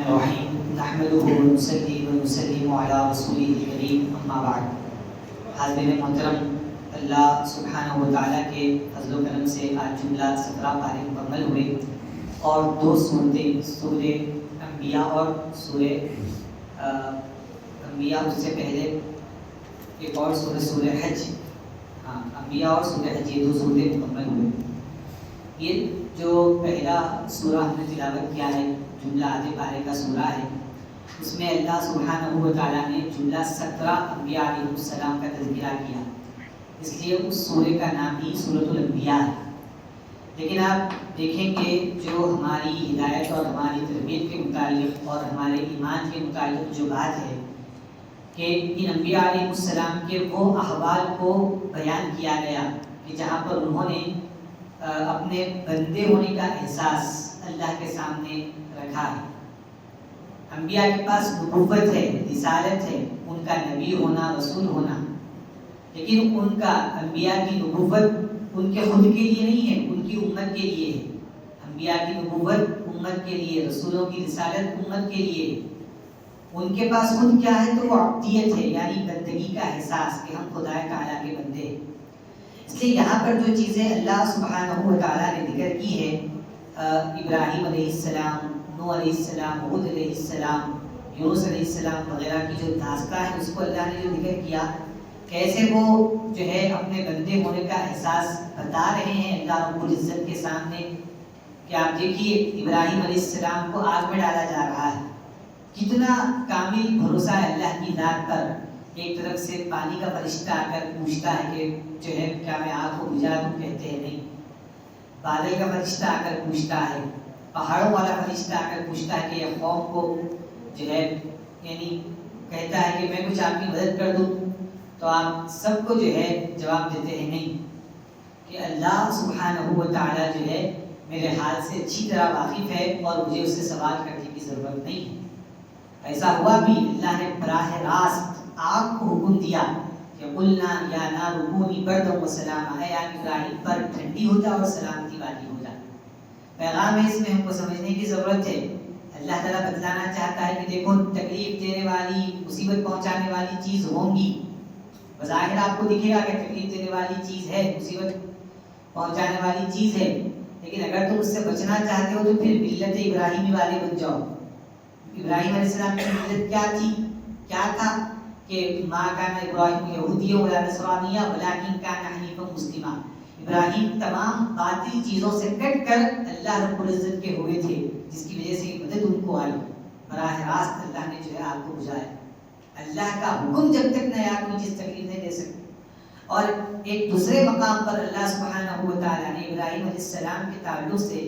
الرحیم نحمده ونصلی ونسلم علی رسوله الکریم اما بعد. حاضرین محترم، اللہ سبحانہ و تعالیٰ کے فضل و کرم سے آج جملہ 17 پارے مکمل ہوئے اور 2 صورتیں سورہ انبیاء اور سورہ انبیاء، اس سے پہلے ایک اور سورہ حج، انبیاء اور سورہ حج، یہ 2 صورتیں مکمل ہوئے. یہ جو پہلا سورہ ہم نے تلاوت کیا ہے، جملہ آدھے پارے کا سورہ ہے، اس میں اللہ سبحانہ و تعالیٰ نے جملہ 17 انبیاء علیہ السلام کا تذکرہ کیا، اس لیے اس سورہ کا نام ہی سورۃ الانبیاء ہے. لیکن آپ دیکھیں کہ جو ہماری ہدایت اور ہماری تربیت کے متعلق اور ہمارے ایمان کے متعلق جو بات ہے کہ ان انبیاء علیہ السلام کے وہ احوال کو بیان کیا گیا کہ جہاں پر انہوں نے اپنے بندے ہونے کا احساس اللہ کے سامنے رکھا ہے. انبیاء کے پاس نبوت ہے، رسالت ہے، ان کا نبی ہونا، رسول ہونا، لیکن ان کا انبیاء کی نبوت ان کے خود کے لیے نہیں ہے، ان کی امت کے لیے ہے. انبیاء کی نبوت امت کے لیے، رسولوں کی رسالت امت کے لیے. ان کے پاس خود کیا ہے تو وہ عبدیت ہے، یعنی بندگی کا احساس کہ ہم خدا تعالیٰ کے بندے. اس لیے یہاں پر جو چیزیں اللہ سبحانہ و تعالیٰ نے ذکر کی ہے، ابراہیم علیہ السلام، نوح علیہ السلام، ہود علیہ السلام، یونس علیہ السلام وغیرہ کی جو داستان ہے، اس کو اللہ نے جو ذکر کیا، کیسے وہ جو ہے اپنے بندے ہونے کا احساس بتا رہے ہیں اللہ رب العزت کے سامنے. کہ آپ دیکھیے ابراہیم علیہ السلام کو آگ میں ڈالا جا رہا ہے، کتنا کامل بھروسہ ہے اللہ کی ذات پر. ایک طرف سے پانی کا فرشتہ آ کر پوچھتا ہے کہ جو ہے کیا میں آگ کو بجھا دوں، کہتے ہیں نہیں. بادل کا فرشتہ آ کر پوچھتا ہے، پہاڑوں والا فرشتہ آ کر پوچھتا ہے کہ یہ قوم کو جو ہے یعنی کہتا ہے کہ میں کچھ آپ کی مدد کر دوں، تو آپ سب کو جو ہے جواب دیتے ہیں نہیں، کہ اللہ سبحانہ و تعالیٰ جو ہے میرے حال سے اچھی طرح واقف ہے اور مجھے اس سے سوال کرنے کی ضرورت نہیں ہے. ایسا ہوا بھی اللہ نے براہ راست آگ کو حکم دیا کہ قلنا یا نار کونی بردا وسلاما، اے آگ ابراہیم پر ٹھنڈی ہو جا اور سلامتی والی ہو جا. پیغام ہے، اس میں ہم کو سمجھنے کی ضرورت ہے. اللہ تعالیٰ بتلانا چاہتا ہے کہ دیکھو تکلیف دینے والی، مصیبت پہنچانے والی چیز ہوں گی. بظاہر آپ کو دکھے گا کہ تکلیف دینے والی چیز ہے، مصیبت پہنچانے والی چیز ہے، لیکن اگر تم اس سے بچنا چاہتے ہو تو پھر ملت ابراہیمی والے بن جاؤ. ابراہیم علیہ السلام کی ملت کیا تھی، کیا تھا کہ ما کان ابراہیم یہودیہ ولا نصرانیہ ولکن کان حنیفا مسلما. ابراہیم تمام باطل چیزوں سے کٹ کر اللہ رب العزت کے ہوئے تھے، جس کی وجہ سے مدد ان کو آئی. براہ راست اللہ نے جو ہے آپ کو بجھایا. اللہ کا حکم جب تک نہ آیا کوئی چیز تکلیف نہیں دے سکتی. اور ایک دوسرے مقام پر اللہ سبحانہ و تعالیٰ نے ابراہیم علیہ السلام کے تعلق سے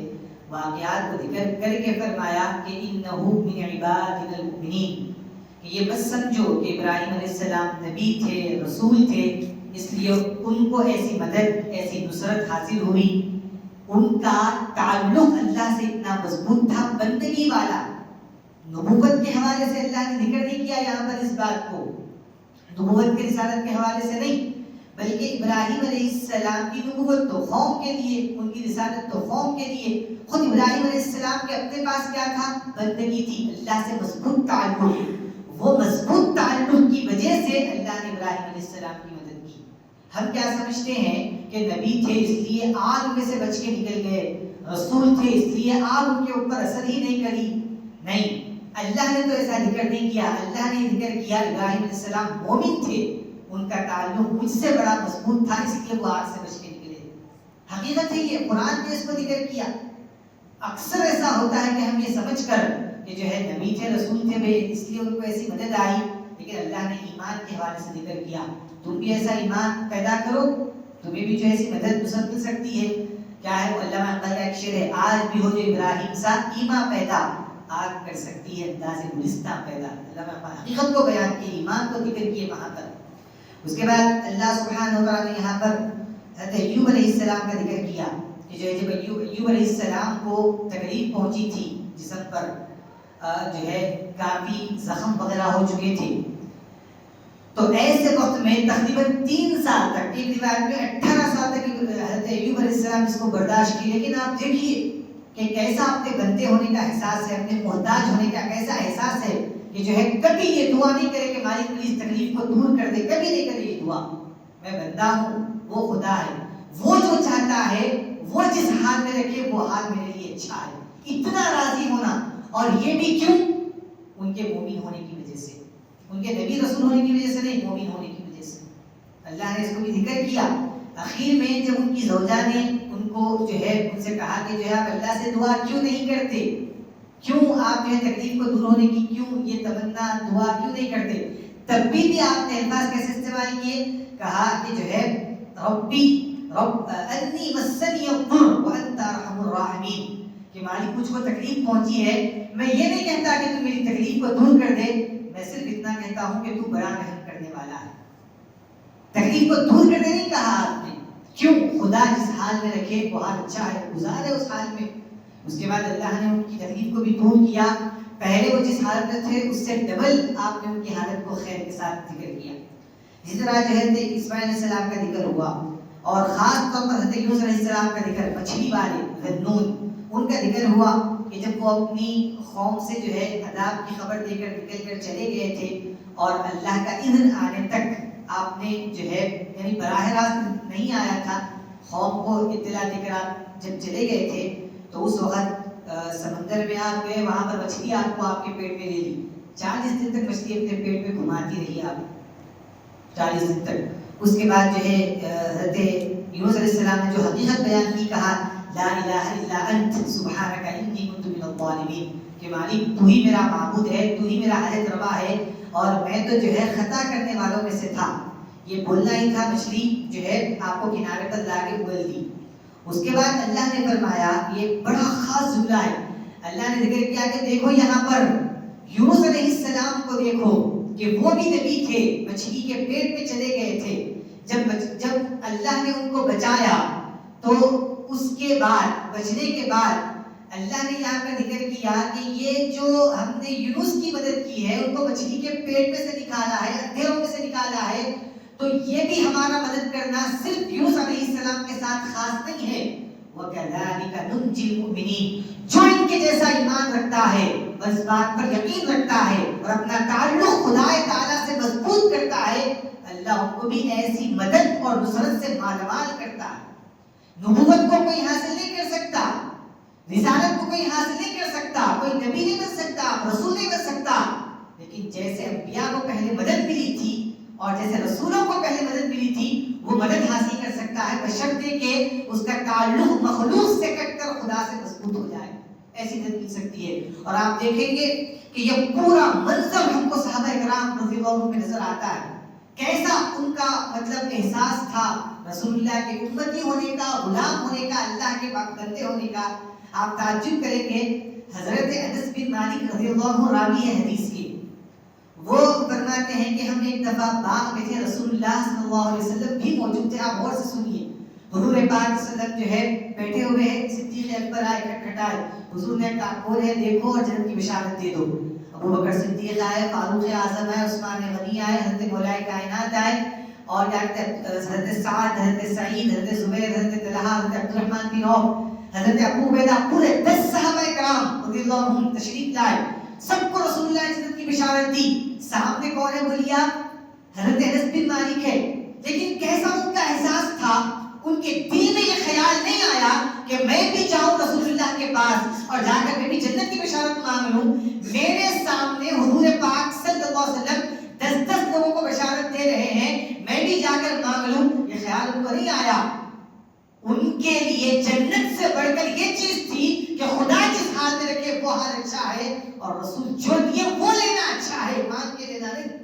واقعات کو ذکر کر کے فرمایا کہ انہ من عبادنا المؤمنین، کہ یہ بس سمجھو کہ ابراہیم علیہ السلام نبی تھے، رسول تھے، اس لیے ان کو ایسی مدد، ایسی نصرت حاصل ہوئی. ان کا تعلق اللہ سے اتنا مضبوط تھا، بندگی والا. نبوت کے حوالے سے اللہ نے ذکر نہیں کیا یہاں پر اس بات کو، نبوت کے رسالت کے حوالے سے نہیں، بلکہ ابراہیم علیہ السلام کی نبوت تو قوم کے لیے، ان کی رسالت تو قوم کے لیے. خود ابراہیم علیہ السلام کے اپنے پاس کیا تھا؟ بندگی تھی، اللہ سے مضبوط تعلق. وہ مضبوط تعلق کی وجہ سے اللہ نے ابراہیم علیہ السلام کی مدد کی. ہم کیا سمجھتے ہیں کہ نبی تھے اس لیے آگ میں سے بچ کے نکل گئے، رسول تھے اس لیے آگ ان کے اوپر اثر ہی نہیں کری. نہیں، اللہ نے تو ایسا ذکر نہیں کیا. اللہ نے ذکر کیا ابراہیم علیہ السلام مومن تھے، ان کا تعلق مجھ سے بڑا مضبوط تھا، اس لیے وہ آگ سے بچ کے نکلے. حقیقت ہے یہ، قرآن نے اس کو ذکر کیا. اکثر ایسا ہوتا ہے کہ ہم یہ سمجھ کر کہ جو ہے نبی تھے، رسول تھے بھائی اس لیے ان کو ایسی مدد آئی، لیکن اللہ نے ایمان کے حوالے سے ذکر کیا. تم بھی ایسا ایمان پیدا کرو، تمہیں بھی جو ایسی مدد نصرت مل سکتی ہے. کیا ہے وہ علامہ اقبال کا ایک شعر ہے، آج بھی ہو جو ابراہیم سا ایمان پیدا، آگ کر سکتی ہے انداز گلستان پیدا. علامہ اقبال حقیقت کو بیان کیے، ایمان کو ذکر کیے وہاں پر. اس کے بعد اللہ سبحانہ وتعالیٰ نے یہاں پر حضرت ایوب علیہ السلام کا ذکر کیا کہ جو ہے جب ایوب علیہ السلام کو تکلیف پہنچی تھی، جسم پر جو ہے کافی زخم وغیرہ ہو چکے تھے، تو ایسے وقت میں تقریباً 3 سال تک، ایک روایت میں 18 سال تک حضرت ایوب علیہ السلام اس کو برداشت کی. لیکن آپ دیکھیے کہ کیسا اپنے بندے ہونے کا احساس ہے، اپنے محتاج ہونے کا کیسا احساس ہے کہ جو ہے کبھی یہ دعا نہیں کرے کہ مالک پلیز تکلیف کو دور کر دے، کبھی نہیں کرے یہ دعا. میں بندہ ہوں، وہ خدا ہے، وہ جو چاہتا ہے وہ جس حال میں رکھے وہ حال میرے لیے اچھا ہے. اتنا راضی ہونا، اور یہ بھی کیوں؟ ان کے مومن ہونے کی وجہ سے، ان کے نبی رسول ہونے کی وجہ سے نہیں، مومن ہونے کی وجہ سے. اللہ نے اس کو بھی ذکر کیا اخیر میں جب ان کی زوجہ نے ان کو جو ہے ان سے کہا کہ جو ہے آپ اللہ سے دعا کیوں نہیں کرتے، کیوں آپ جو ہے تکلیف کو دور ہونے کی کیوں یہ تمنا دعا کیوں نہیں کرتے، تب بھی آپ نے الفاظ کیسے استعمال کیے؟ کہا کہ جو ہے ربی رب انی مسنی الضر وانت ارحم الراحمین، کہ مالک مجھ کو تکلیف پہنچی ہے، میں یہ نہیں کہتا کہ تو میری تکلیف کو دور کر دے، میں صرف اتنا کہتا ہوں کہ تو بڑا رحم کرنے والا ہے. تکلیف کو دور کرنے نہیں کہا آپ نے، کیوں؟ خدا جس حال میں رکھے وہ حال اچھا ہے، گزارے اس حال میں. اس کے بعد اللہ نے ان کی تکلیف کو بھی دور کیا، پہلے وہ جس حالت میں تھے اس سے ڈبل آپ نے ان کی حالت کو خیر کے ساتھ ذکر کیا. اسی طرح جو ہے اسماعیل علیہ السلام کا ذکر ہوا، اور خاص طور پر حضرت یونس علیہ السلام کا ذکر، مچھلی والے ذنون ان کا ذکر ہوا کہ جب وہ اپنی قوم سے جو ہے عذاب کی خبر دے کر نکل کر چلے گئے تھے، اور اللہ کا اذن آنے تک آپ نے جو ہے یعنی براہ راست نہیں آیا تھا، قوم کو اطلاع دے کر آپ جب چلے گئے تھے تو اس وقت سمندر میں آپ گئے، وہاں پر مچھلی آپ کو آپ کے پیٹ میں لے لی. 40 دن تک مچھلی اپنے پیٹ میں گھماتی رہی آپ، 40 دن تک. اس کے بعد جو ہے حضرت یونس علیہ السلام نے جو حقیقت بیان کی، کہا لا الہ الا انت سبحانک انی کنت من الظالمین، کہ مالک تو ہی میرا معبود ہے، تو ہی میرا حاجت روا ہے، اور میں تو جو ہے خطا کرنے والوں میں سے تھا. یہ بولنا ہی تھا، مچھلی جو ہے آپ کو کنارے پر لا کے اگل دی. اس کے بعد اللہ نے فرمایا، یہ بڑا خاص جملہ ہے، اللہ نے ذکر کیا کہ دیکھو یہاں پر یونس علیہ السلام کو دیکھو کہ وہ بھی نبی تھے، مچھلی کے پیٹ میں چلے گئے تھے. جب اللہ نے ان کو بچایا تو اس کے بعد بچنے کے بعد اللہ نے یہاں پر ذکر کیا کہ یہ جو ہم نے یونس کی مدد کی ہے، ان کو مچھلی کے پیٹ میں سے نکالا ہے، اندھیروں میں سے نکالا ہے، تو یہ بھی ہمارا مدد کرنا صرف یونس علیہ السلام کے ساتھ خاص نہیں ہے. وَكَذَلِكَ نُنْجِي الْمُؤْمِنِينَ، جو ان کے جیسا ایمان رکھتا ہے، بس بات پر یقین رکھتا ہے اور اپنا تعلق خدا تعالیٰ سے مضبوط کرتا ہے، اللہ ان کو بھی ایسی مدد اور نصرت سے مالامال کرتا ہے. نبوت کو کوئی حاصل نہیں کر سکتا، رسالت کو کوئی حاصل نہیں کر سکتا، کوئی نبی نہیں بن سکتا، رسول نہیں بن سکتا، لیکن جیسے انبیاء کو پہلے مدد ملی تھی اور جیسے رسولوں کو پہلے مدد ملی تھی، وہ مدد حاصل کر سکتا ہے بشرطے کہ اس کا تعلق مخلوق سے کٹ کر خدا سے مضبوط ہو جائے، ایسی مدد مل سکتی ہے. اور آپ دیکھیں گے کہ یہ پورا منظر ہم کو صحابہ کرام رضی اللہ عنہم میں نظر آتا ہے، کیسا ان کا مطلب احساس تھا رسول اللہ کے امتی ہونے کا، غلام ہونے کا، اللہ کے بندے ہونے کا. آپ تعجب کریں گے، حضرت انس بن مالک رضی اللہ عنہ راوی ہے حدیث کے، وہ فرماتے ہیں کہ ہم ایک دفعہ باغ میں تھے، رسول اللہ صلی اللہ علیہ وسلم بھی موجود تھے. آپ غور سے سنیے، حضور پاک صلی اللہ علیہ وسلم جو ہے بیٹھے ہوئے ہیں، صدیق اکبر آئے کھٹکھٹائے، حضور نے کہا کون ہے دیکھو اور جنت کی بشارت دے دو. ابو بکر صدیق آئے، فاروق اعظم آئے، عثمان غنی آئے، حضرت مولا کائنات آئے، اور حضرت سعد، حضرت سعید، حضرت زبیر، حضرت طلحہ، حضرت عبد الرحمن بن عوف، حضرت ابو عبیدہ، پورے 10 صحابہ کرام رضی اللہ عنہم تشریف لائے. سب کو رسول اللہ نے جنت کی بشارت دی. سامنے کون ہے بولیے آپ؟ حضرت انس بن مالک ہے. لیکن کیسا ان کا احساس تھا، ان کے دل میں یہ خیال نہیں آیا کہ میں بھی جاؤں رسول اللہ کے پاس اور جا کر میں بھی جنت کی بشارت مانگ لوں. میرے سامنے حضور پاک صلی اللہ علیہ وسلم 10 لوگوں کو بشارت دے رہے ہیں، میں بھی جا کر مانگ لوں، یہ خیال ان کو نہیں آیا. ان کے لیے جنت سے بڑھ کر یہ چیز تھی کہ خدا جس حال میں رکھے وہ حال اچھا ہے، اور رسول جو دیے وہ لینا اچھا ہے، مانگ کے لینا نہیں.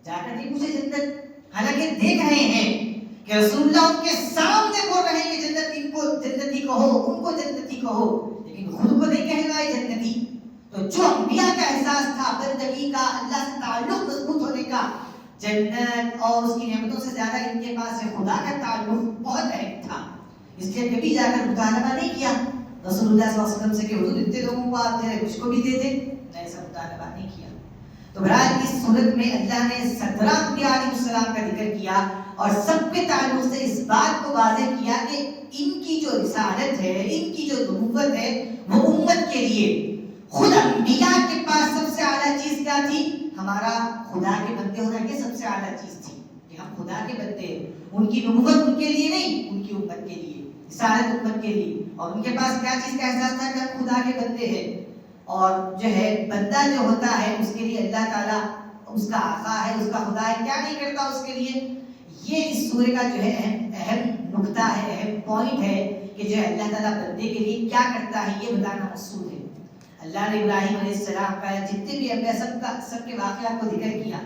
جا کر نہیں پوچھے جنت، حالانکہ دیکھ رہے ہیں کہ رسول اللہ ان کے سامنے بول رہے ہیں کہ جنت ان کو جنتی کہو، ان کو جنتی کہو، لیکن خود کو نہیں کہلائے جنتی. تو جو انبیاء کا احساس تھا بندگی کا، اللہ سے تعلق مضبوط ہونے کا، جنت اور اس کی نعمتوں سے زیادہ ان کے پاس خدا کا تعلق بہت اہم تھا. اس لیے کبھی جا کر مطالبہ نہیں کیا رسول اللہ صلی اللہ علیہ وسلم سے کہ حضور اتنے لوگوں کو آپ دے رہے، مجھ کو بھی دے دیں، ایسا مطالبہ نہیں کیا. تو بہرحال اس صورت میں اللہ نے 17 انبیاء علیہ السلام کا ذکر کیا اور سب کے تعلق سے اس بات کو واضح کیا کہ ان کی جو رسالت ہے، ان کی جو نبوت ہے وہ امت کے لیے. خود انبیاء کے پاس سب سے اعلیٰ چیز کیا تھی؟ ہمارا خدا کے بندے ہونا یہ سب سے اعلیٰ چیز تھی کہ ہم خدا کے بندے ہیں. ان کی نبوت ان کے لیے نہیں، ان کی امت کے لیے، رسالت امت کے لیے. اور ان کے پاس کیا چیز کا احساس تھا کہ ہم خدا کے بندے ہیں. اور جو ہے بندہ جو ہوتا ہے اس کے لیے اللہ تعالیٰ اس کا آقا ہے، اس کا خدا ہے، کیا نہیں کرتا اس کے لیے. یہ اس سورہ کا جو ہے اہم نقطہ ہے، اہم پوائنٹ ہے کہ جو ہے اللہ تعالیٰ بندے کے لیے کیا کرتا ہے یہ بتانا مقصود ہے. اللہ نے ابراہیم علیہ السلام کا جتنے بھی انبیاء سب کے واقعات کو ذکر کیا.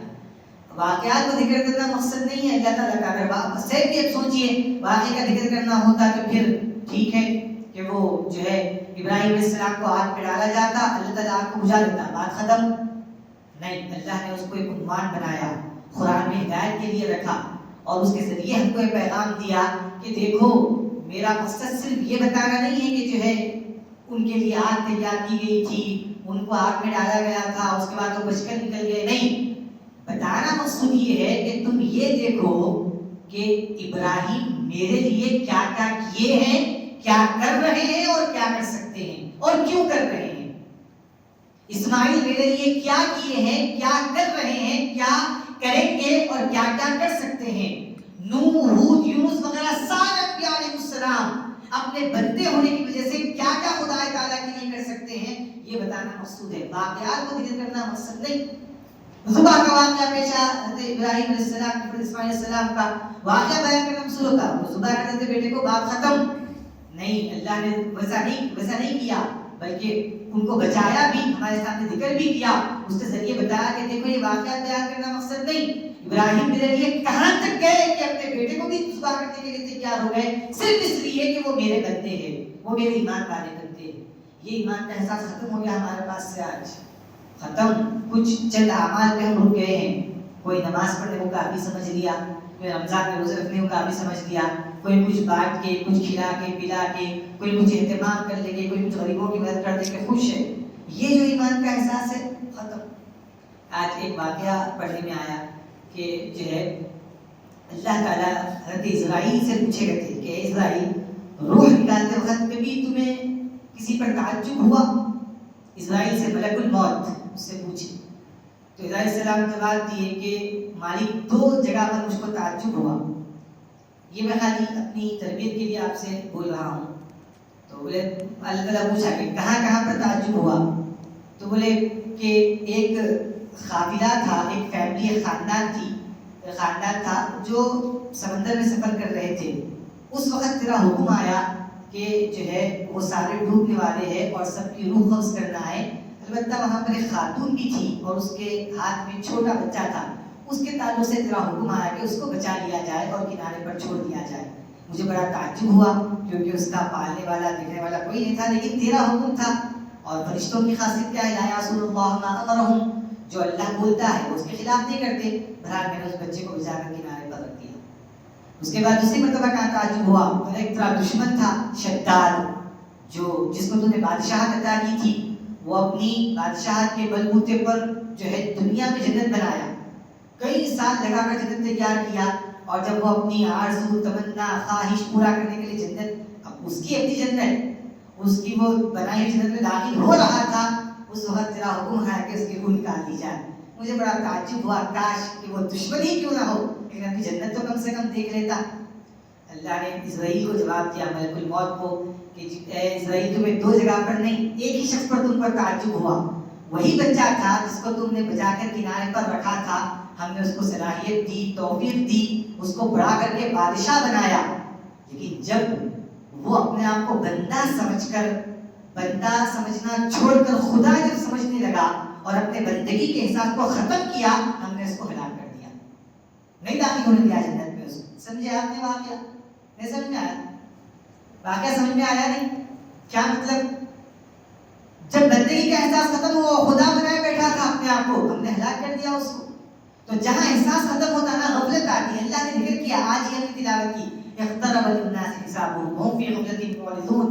واقعات کو ذکر کرنا مقصد نہیں ہے اللہ تعالیٰ کا. اگر صرف بھی اب سوچئے واقعے کا ذکر کرنا ہوتا تو پھر ٹھیک ہے کہ وہ جو ہے ابراہیم علیہ السلام کو آگ پہ ڈالا جاتا، اللہ تعالیٰ آگ کو بجھا دیتا، بات ختم. نہیں، اللہ نے اس کو ایک عنوان بنایا، قرآن میں ہدایت کے لیے رکھا اور اس کے ذریعے ہم کو یہ پیغام دیا کہ دیکھو میرا مقصد صرف یہ بتانا نہیں ہے کہ جو ہے ان کے لیے آگ تیار کی گئی تھی، ان کو آگ میں ڈالا گیا تھا، اس کے بعد وہ بچ کر نکل گئے. نہیں، بتانا مقصود یہ ہے کہ تم یہ دیکھو کہ ابراہیم میرے لیے کیا کیا کیے ہیں، کیا کر رہے ہیں اور کیا کر سکتے ہیں اور کیوں کر رہے ہیں. اسماعیل میرے لیے کیا کیے ہیں، کیا کر رہے ہیں، کیا کریں گے اور کیا کیا کر سکتے ہیں. نوح، ہود، یونس وغیرہ سارے انبیاء علیہ السلام اپنے بندے ہونے کی وجہ سے کیا کیا خدا تعالیٰ کے لیے کر سکتے ہیں یہ بتانا مقصود ہے. واقعات کو ذکر کرنا مقصد نہیں. ذبح کا واقعہ پیش آیا، حضرت ابراہیم علیہ السلام حضرت اسماعیل علیہ السلام کا واقعہ بیان کرنا مقصود ہوتا. وہ ذبح کرتے تھے بیٹے کو، بات ختم. نہیں، اللہ نے ویسا نہیں کیا، بلکہ ان کو بچایا بھی، ہمارے سامنے ذکر بھی کیا، اس کے ذریعے بتایا کہ دیکھو یہ واقعات بیان کرنا مقصد نہیں. ابراہیم میرے لیے کہاں تک گئے کہ اپنے بیٹے کو بھی ذبح کرنے کے لیے تیار ہو گئے، صرف اس لیے کہ وہ میرے بندے ہیں، وہ میرے ایمان والے بندے ہیں. یہ ایمان کا احساس ختم ہو گیا ہمارے پاس سے آج. ختم. کچھ چند اعمال پہ ہم رک گئے ہیں. کوئی نماز پڑھنے کو کافی سمجھ لیا، کوئی رمضان میں روزے رکھنے کو کافی سمجھ لیا، کوئی کچھ بانٹ کے، کچھ کھلا کے پلا کے، کوئی کچھ اہتمام کر لے کے، کوئی کچھ غریبوں کی مدد کر دے کے خوش ہے. یہ جو ایمان کا احساس ہے ختم. آج ایک واقعہ پڑھنے میں آیا کہ جو ہے اللہ تعالیٰ حضرت اسرائیل سے پوچھے کرتے کہ اے اسرائیل، روح نکالتے وقت کبھی تمہیں کسی پر تعجب ہوا؟ اسرائیل سے ملک الموت اس سے پوچھے تو اسرائیل السلام نے جواب دیے کہ مالک 2 جگہ پر مجھ کو تعجب ہوا. یہ میں خالی اپنی تربیت کے لیے آپ سے بول رہا ہوں. تو بولے اللہ تعالیٰ پوچھا کہ کہاں کہاں پر تعجب ہوا؟ تو بولے کہ ایک قافلہ تھا، ایک فیملی، ایک خاندان تھا جو سمندر میں سفر کر رہے تھے. اس وقت تیرا حکم آیا کہ جو ہے وہ سارے ڈوبنے والے ہیں اور سب کی روح قبض کرنا ہے. البتہ وہاں پر ایک خاتون بھی تھی اور اس کے ہاتھ میں چھوٹا بچہ تھا. اس کے تعلق سے تیرا حکم آیا کہ اس کو بچا لیا جائے اور کنارے پر چھوڑ دیا جائے. مجھے بڑا تعجب ہوا کیونکہ اس کا پالنے والا دیکھنے والا کوئی نہیں تھا، لیکن تیرا حکم تھا. اور فرشتوں کی خاصیت کیا ہے؟ لا یعصون اللہ ما امرہم، جو اللہ بولتا ہے وہ اس کے خلاف نہیں کرتے. بہرحال میں نے اس بچے کو بچا کر کنارے پر رکھ دیا. اس کے بعد دوسری مرتبہ کہاں تعجب ہوا؟ ایک تیرا دشمن تھا شداد، جس کو تو نے بادشاہت عطا کی تھی، وہ اپنی بادشاہت کے بلبوتے پر جو ہے دنیا میں جنت بنایا، کئی سال لگا کر جنت تیار کیا. اور جب وہ اپنی آرزو، تمنا، خواہش پورا کرنے کے لیے جنت، اب اس کی اپنی جنت، اس کی وہ بنائی ہوئی جنت میں داخل ہو رہا تھا، اس وقت تیرا حکم ہے کہ اس کی روح نکال دی جائے. مجھے بڑا تعجب ہوا، کاش کہ وہ دشمن ہی کیوں نہ ہو لیکن اپنی جنت تو کم سے کم دیکھ لیتا. اللہ نے اسرائیل کو جواب دیا، ملک الموت کو، کہ اے اسرائیل تمہیں 2 جگہ پر نہیں، ایک ہی شخص پر تم پر تعجب ہوا. وہی بچہ تھا جس کو تم نے بچا کر کنارے پر رکھا تھا. ہم نے اس کو صلاحیت دی، توفیق دی، اس کو بڑا کر کے بادشاہ بنایا. لیکن جب وہ اپنے آپ کو بندہ سمجھ کر، بندہ سمجھنا چھوڑ کر خدا جب سمجھنے لگا اور اپنے بندگی کے احساس کو ختم کیا، ہم نے اس کو ہلاک کر دیا. نہیں داخل ہونے دیا جنت میں. اس کو سمجھے آپ نے واقعہ؟ نہیں سمجھ میں آیا؟ واقعہ سمجھ میں آیا نہیں؟ کیا مطلب؟ جب بندگی کا احساس ختم ہوا، خدا بنائے بیٹھا تھا اپنے آپ کو، ہم نے ہلاک کر دیا اس کو. تو جہاں احساس ختم ہوتا نا، غفلت آتی ہے. اللہ نے ذکر کیا، آج ہی ہم نے تلاوت کی، اقترب للناس حسابهم وهم في غفلة معرضون.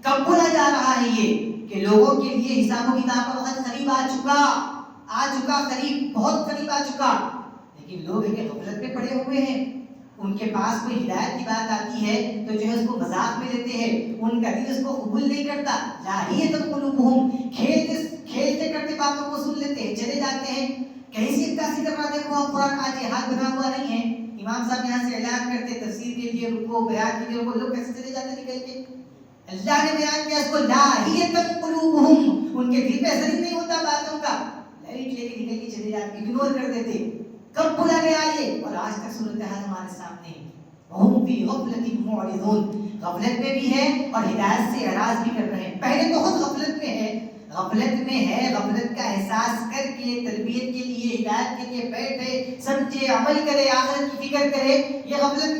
کب بولا جا رہا ہے یہ کہ لوگوں کے لیے حساب و کتاب کا وقت قریب آ چکا. آ چکا، قریب، بہت قریب آ چکا، لیکن لوگ ہیں غفلت میں پڑے ہوئے ہیں. ان کے پاس کوئی ہدایت کی بات آتی ہے تو جو ہے اس کو مذاق میں لیتے ہیں، ان کا دل اس کو قبول نہیں کرتا. لاہیۃ قلوبہم، کھیلتے کرتے باتوں کو سن لیتے ہیں، چلے جاتے ہیں. کہیں سے عکاسی کروا دیکھو آپ، قرآن آج ہاتھ بنا ہوا نہیں ہے. امام صاحب یہاں سے اعلان کرتے تفسیر کے لیے، رکوع بیان کے لیے، وہ لوگ کیسے چلے جاتے نکل کے. اللہ نے بیان کیا اس کو لاہیۃ قلوبہم، ان کے دل پہ اثر ہی نہیں ہوتا باتوں کا، لائٹ لے کے نکل کے چلے جاتے، اگنور کر دیتے. کب بلا گیا یہ؟ اور آج تک صورتحال ہمارے سامنے ہے. ہم فی غفلۃ معرضون، غفلت میں بھی ہے اور ہدایت سے اعراض بھی کر رہے ہیں. پہلے تو خود غفلت میں ہے، غفلت کا احساس کر کے تربیت کے لیے، ہدایت کے لیے بیٹھے، سمجھے، عمل کرے، آخرت کی فکر کرے. یہ غفلت